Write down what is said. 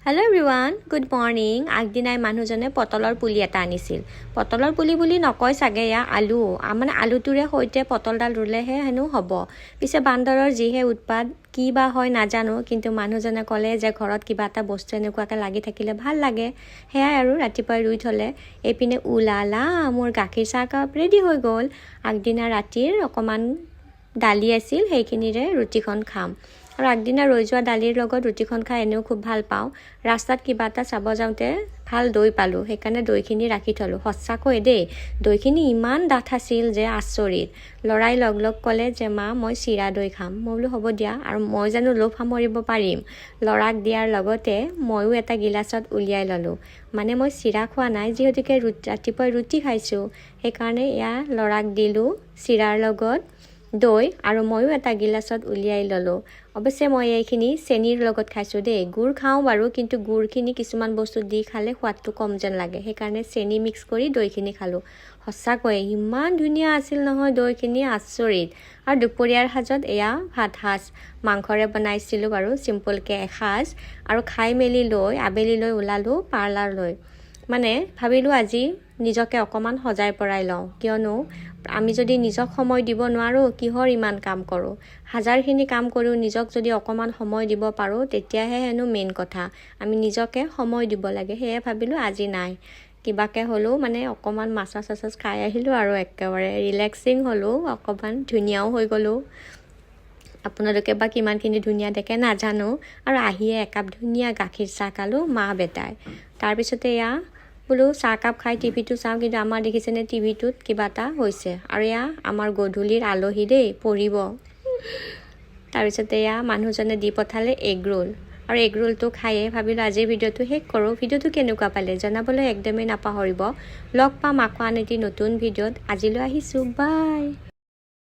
Hello everyone, good morning. আগদিনাই মানুহজনে পটলৰ পুলি এটা আনিছিল। পটলৰ পুলি বুলি নকয় চাগে ইয়া আলু। মানে আলুটোৰে সৈতে পটলডাল ৰুলেহে হেনো হ'ব। পিছে বান্দৰৰ যিহে উৎপাত কি বা হয় নাজানো, কিন্তু মানুহজনে ক'লে যে ঘৰত কিবা এটা বস্তু এনেকুৱাকৈ লাগি থাকিলে ভাল লাগে। সেয়াই আৰু ৰাতিপুৱাই ৰুই থ'লে। এইপিনে উলালা মোৰ গাখীৰ চাহ কাপ ৰেডি হৈ গ'ল। আগদিনা ৰাতিৰ অকণমান দালি আছিল, সেইখিনিৰে ৰুটিখন খাম। আৰু আগদিনা ৰৈ যোৱা দালিৰ লগত ৰুটিখন খাই এনেও খুব ভাল পাওঁ। ৰাস্তাত কিবা এটা চাব যাওঁতে ভাল দৈ পালোঁ, সেইকাৰণে দৈখিনি ৰাখি থ'লোঁ। সঁচাকৈ দেই, দৈখিনি ইমান ডাঠ আছিল যে আচৰিত। ল'ৰাই লগ ক'লে যে মা মই চিৰা দৈ খাম। মই বোলো হ'ব দিয়া, আৰু মই জানো লোভ সামৰিব পাৰিম। ল'ৰাক দিয়াৰ লগতে ময়ো এটা গিলাচত উলিয়াই ল'লোঁ। মানে মই চিৰা খোৱা নাই, যিহেতুকে ৰাতিপুৱাই ৰুটি খাইছোঁ, সেইকাৰণে এয়া ল'ৰাক দিলোঁ চিৰাৰ লগত দৈ, আৰু ময়ো এটা গিলাচত উলিয়াই ল'লোঁ। অৱশ্যে মই এইখিনি চেনিৰ লগত খাইছোঁ দেই। গুড় খাওঁ বাৰু, কিন্তু গুড়খিনি কিছুমান বস্তু দি খালে সোৱাদটো কম যেন লাগে, সেইকাৰণে চেনি মিক্স কৰি দৈখিনি খালোঁ। সঁচাকৈয়ে ইমান ধুনীয়া আছিল নহয় দৈখিনি, আচৰিত। আৰু দুপৰীয়াৰ সাজত এয়া ভাত সাজ মাংসৰে বনাইছিলোঁ বাৰু, চিম্পলকৈ এসাঁজ। আৰু খাই মেলি লৈ আবেলিলৈ ওলালোঁ পাৰ্লাৰলৈ। মানে ভাবিলোঁ আজি নিজকে অকণমান সজাই পৰাই লওঁ, কিয়নো আমি যদি নিজক সময় দিব নোৱাৰোঁ কিহৰ ইমান কাম কৰোঁ। হাজাৰখিনি কাম কৰিও নিজক যদি অকণমান সময় দিব পাৰোঁ তেতিয়াহে হেনো মেইন কথা। আমি নিজকে সময় দিব লাগে। সেয়ে ভাবিলোঁ আজি নাই, কিবাকৈ হ'লেও মানে অকণমান মাছাজ খাই আহিলোঁ আৰু একেবাৰে ৰিলেক্সিং হ'লোঁ, অকণমান ধুনীয়াও হৈ গ'লোঁ। আপোনালোকে বা কিমানখিনি ধুনীয়া দেখে নাজানো। আৰু আহিয়ে একাপ ধুনীয়া গাখীৰ চাহ খালোঁ মা বেটাই। তাৰপিছতে এয়া বোলো চাহকাপ খাই টিভিটো চাওঁ, কিন্তু আমাৰ দেখিছেনে টিভিটোত কিবা এটা হৈছে। আৰু এয়া আমাৰ গধূলিৰ আলহী দেই, পঢ়িব। তাৰপিছতে এয়া মানুহজনে দি পঠালে এগ ৰোল, আৰু এগ ৰোলটো খায়ে ভাবিলোঁ আজিৰ ভিডিঅ'টো শেষ কৰোঁ। ভিডিঅ'টো কেনেকুৱা পালে জনাবলৈ একদমেই নাপাহৰিব। লগ পাম আকৌ আন এটি নতুন ভিডিঅ'ত। আজিলৈ আহিছোঁ, বাই।